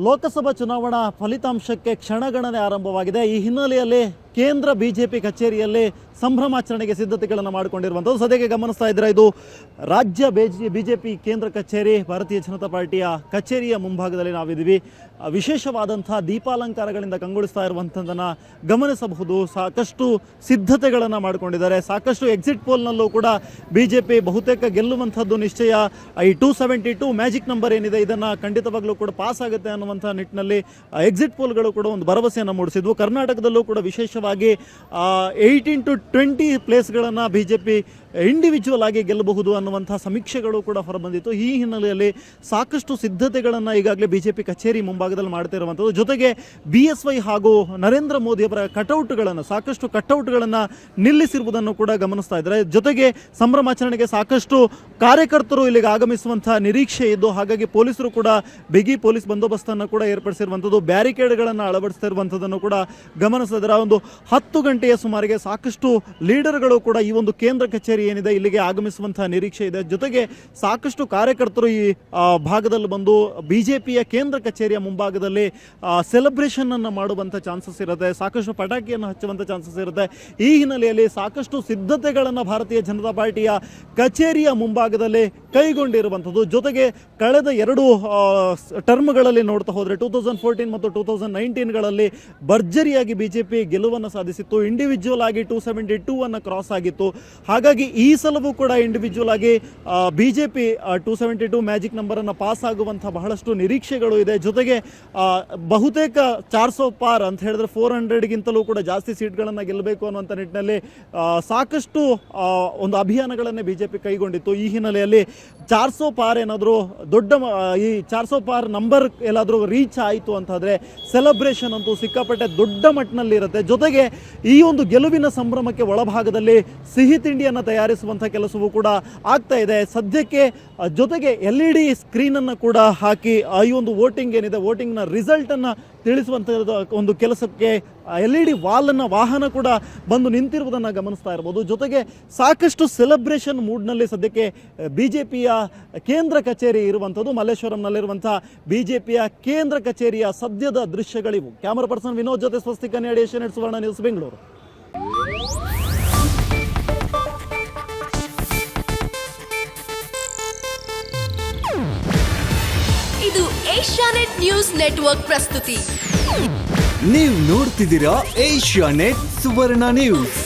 ಲೋಕಸಭಾ ಚುನಾವಣಾ ಫಲಿತಾಂಶಕ್ಕೆ ಕ್ಷಣಗಣನೆ ಆರಂಭವಾಗಿದೆ. ಈ ಹಿನ್ನೆಲೆಯಲ್ಲಿ ಕೇಂದ್ರ ಬಿಜೆಪಿ ಕಚೇರಿಯಲ್ಲಿ ಸಂಭ್ರಮಾಚರಣೆಗೆ ಸಿದ್ಧತೆಗಳನ್ನು ಮಾಡಿಕೊಂಡಿರುವಂಥದ್ದು. ಸದ್ಯಕ್ಕೆ ಗಮನಿಸ್ತಾ ಇದ್ದರೆ ಇದು ರಾಜ್ಯ ಬಿಜೆಪಿ ಕೇಂದ್ರ ಕಚೇರಿ, ಭಾರತೀಯ ಜನತಾ ಪಾರ್ಟಿಯ ಕಚೇರಿಯ ಮುಂಭಾಗದಲ್ಲಿ ನಾವಿದ್ದೀವಿ. ವಿಶೇಷವಾದಂಥ ದೀಪಾಲಂಕಾರಗಳಿಂದ ಕಂಗೊಳಿಸ್ತಾ ಇರುವಂಥದ್ದನ್ನು ಗಮನಿಸಬಹುದು. ಸಾಕಷ್ಟು ಸಿದ್ಧತೆಗಳನ್ನು ಮಾಡಿಕೊಂಡಿದ್ದಾರೆ. ಸಾಕಷ್ಟು ಎಕ್ಸಿಟ್ ಪೋಲ್ನಲ್ಲೂ ಕೂಡ ಬಿಜೆಪಿ ಬಹುತೇಕ ಗೆಲ್ಲುವಂಥದ್ದು ನಿಶ್ಚಯ. ಈ 272 ಮ್ಯಾಜಿಕ್ ನಂಬರ್ ಏನಿದೆ ಇದನ್ನು ಖಂಡಿತವಾಗ್ಲೂ ಕೂಡ ಪಾಸ್ ಆಗುತ್ತೆ ಅನ್ನುವಂಥ ನಿಟ್ಟಿನಲ್ಲಿ ಎಕ್ಸಿಟ್ ಪೋಲ್ಗಳು ಕೂಡ ಒಂದು ಭರವಸೆಯನ್ನು ಮೂಡಿಸಿದ್ವು. ಕರ್ನಾಟಕದಲ್ಲೂ ಕೂಡ ವಿಶೇಷವಾಗಿ 18 to 20 ಪ್ಲೇಸ್ಗಳನ್ನು ಬಿಜೆಪಿ ಇಂಡಿವಿಜುವಲ್ ಆಗಿ ಗೆಲ್ಲಬಹುದು ಅನ್ನುವಂಥ ಸಮೀಕ್ಷೆಗಳು ಕೂಡ ಹೊರಬಂದಿತ್ತು. ಈ ಹಿನ್ನೆಲೆಯಲ್ಲಿ ಸಾಕಷ್ಟು ಸಿದ್ಧತೆಗಳನ್ನು ಈಗಾಗಲೇ ಬಿಜೆಪಿ ಕಚೇರಿ ಮುಂಭಾಗದಲ್ಲಿ ಮಾಡ್ತಾ ಇರುವಂಥದ್ದು. ಜೊತೆಗೆ BSY ಹಾಗೂ ನರೇಂದ್ರ ಮೋದಿಯವರ ಸಾಕಷ್ಟು ಕಟೌಟ್ಗಳನ್ನು ನಿಲ್ಲಿಸಿರುವುದನ್ನು ಕೂಡ ಗಮನಿಸ್ತಾ ಇದ್ದಾರೆ. ಜೊತೆಗೆ ಸಂಭ್ರಮಾಚರಣೆಗೆ ಸಾಕಷ್ಟು ಕಾರ್ಯಕರ್ತರು ಇಲ್ಲಿಗೆ ಆಗಮಿಸುವಂಥ ನಿರೀಕ್ಷೆ ಇದ್ದು, ಹಾಗಾಗಿ ಪೊಲೀಸರು ಕೂಡ ಬಿಗಿ ಪೊಲೀಸ್ ಬಂದೋಬಸ್ತನ್ನು ಕೂಡ ಏರ್ಪಡಿಸಿರುವಂಥದ್ದು, ಬ್ಯಾರಿಕೇಡ್ಗಳನ್ನು ಅಳವಡಿಸ್ತಾ ಇರುವಂಥದ್ದನ್ನು ಕೂಡ ಗಮನಿಸ್ತಾ ಇದ್ದಾರೆ. ಒಂದು 10 ಗಂಟೆಯ ಸುಮಾರಿಗೆ ಸಾಕಷ್ಟು ಲೀಡರ್ಗಳು ಕೂಡ ಈ ಒಂದು ಕೇಂದ್ರ ಕಚೇರಿ ಏನಿದೆ ಇಲ್ಲಿಗೆ ಆಗಮಿಸುವಂತಹ ನಿರೀಕ್ಷೆ ಇದೆ. ಜೊತೆಗೆ ಸಾಕಷ್ಟು ಕಾರ್ಯಕರ್ತರು ಈ ಭಾಗದಲ್ಲಿ ಬಂದು ಬಿಜೆಪಿಯ ಕೇಂದ್ರ ಕಚೇರಿಯ ಮುಂಭಾಗದಲ್ಲಿ ಸೆಲೆಬ್ರೇಷನ್ ಅನ್ನು ಮಾಡುವಂಥ ಚಾನ್ಸಸ್ ಇರುತ್ತೆ. ಸಾಕಷ್ಟು ಪಟಾಕಿಯನ್ನು ಹಚ್ಚುವಂಥ ಚಾನ್ಸಸ್ ಇರುತ್ತೆ. ಈ ಹಿನ್ನೆಲೆಯಲ್ಲಿ ಸಾಕಷ್ಟು ಸಿದ್ಧತೆಗಳನ್ನು ಭಾರತೀಯ ಜನತಾ ಪಾರ್ಟಿಯ ಕಚೇರಿಯ ಮುಂಭಾಗದಲ್ಲಿ ಕೈಗೊಂಡಿರುವಂಥದ್ದು. ಜೊತೆಗೆ ಕಳೆದ 2 ಟರ್ಮ್ಗಳಲ್ಲಿ ನೋಡ್ತಾ ಹೋದರೆ 2014 ಮತ್ತು 2019ಗಳಲ್ಲಿ ಭರ್ಜರಿಯಾಗಿ ಬಿಜೆಪಿ ಗೆಲುವನ್ನು ಸಾಧಿಸಿತ್ತು. ಇಂಡಿವಿಜುವಲ್ ಆಗಿ 272 ಅನ್ನು ಕ್ರಾಸ್ ಆಗಿತ್ತು. ಹಾಗಾಗಿ ಈ ಸಲವೂ ಕೂಡ ಇಂಡಿವಿಜುವಲ್ ಆಗಿ ಬಿಜೆಪಿ 272 ಮ್ಯಾಜಿಕ್ ನಂಬರನ್ನು ಪಾಸ್ ಆಗುವಂಥ ಬಹಳಷ್ಟು ನಿರೀಕ್ಷೆಗಳು ಇದೆ. ಜೊತೆಗೆ ಬಹುತೇಕ 400 ಪಾರ್ ಅಂತ ಹೇಳಿದ್ರೆ 400ಗಿಂತಲೂ ಕೂಡ ಜಾಸ್ತಿ ಸೀಟ್ಗಳನ್ನು ಗೆಲ್ಲಬೇಕು ಅನ್ನುವಂಥ ನಿಟ್ಟಿನಲ್ಲಿ ಸಾಕಷ್ಟು ಒಂದು ಅಭಿಯಾನಗಳನ್ನೇ ಬಿಜೆಪಿ ಕೈಗೊಂಡಿತ್ತು. ಈ ಹಿನ್ನೆಲೆಯಲ್ಲಿ 400 ಪಾರ್ ಏನಾದರೂ ಈ 400 ಪಾರ್ ನಂಬರ್ ಎಲ್ಲಾದರೂ ರೀಚ್ ಆಯಿತು ಅಂತಾದರೆ ಸೆಲೆಬ್ರೇಷನ್ ಅಂತೂ ಸಿಕ್ಕಾಪಟ್ಟೆ ದೊಡ್ಡ ಮಟ್ಟಿನಲ್ಲಿರುತ್ತೆ. ಜೊತೆಗೆ ಈ ಒಂದು ಗೆಲುವಿನ ಸಂಭ್ರಮಕ್ಕೆ ಒಳಭಾಗದಲ್ಲಿ ಸಿಹಿ ತಿಂಡಿಯನ್ನು ತಯಾರಿಸುವಂಥ ಕೆಲಸವೂ ಕೂಡ ಆಗ್ತಾ ಇದೆ ಸದ್ಯಕ್ಕೆ. ಜೊತೆಗೆ LED ಸ್ಕ್ರೀನನ್ನು ಕೂಡ ಹಾಕಿ ಈ ಒಂದು ವೋಟಿಂಗ್ ಏನಿದೆ ವೋಟಿಂಗ್ನ ರಿಸಲ್ಟನ್ನು ತಿಳಿಸುವಂಥ ಒಂದು ಕೆಲಸಕ್ಕೆ LED ವಾಹನ ಕೂಡ ಬಂದು ನಿಂತಿರುವುದನ್ನು ಗಮನಿಸ್ತಾ ಇರ್ಬೋದು. ಜೊತೆಗೆ ಸಾಕಷ್ಟು ಸೆಲೆಬ್ರೇಷನ್ ಮೂಡ್ನಲ್ಲಿ ಸದ್ಯಕ್ಕೆ ಬಿಜೆಪಿಯ ಕೇಂದ್ರ ಕಚೇರಿ ಇರುವಂಥದ್ದು. ಮಲ್ಲೇಶ್ವರಂನಲ್ಲಿರುವಂಥ ಬಿಜೆಪಿಯ ಕೇಂದ್ರ ಕಚೇರಿಯ ಸದ್ಯದ ದೃಶ್ಯಗಳಿವು. ಕ್ಯಾಮರಾ ಪರ್ಸನ್ ವಿನೋದ್ ಜೊತೆ ಸ್ವಸ್ತಿಕ ನ್ಯಾಡಿ, ಏಷ್ಯಾನೆಟ್ ಸುವರ್ಣ ನ್ಯೂಸ್, ಬೆಂಗಳೂರು. ಇದು ಏಷ್ಯಾನೆಟ್ ನ್ಯೂಸ್ ನೆಟ್ವರ್ಕ್ ಪ್ರಸ್ತುತಿ. ನೀವು ನೋಡ್ತಿದ್ದೀರಾ ಏಷ್ಯಾನೆಟ್ ಸುವರ್ಣ ನ್ಯೂಸ್.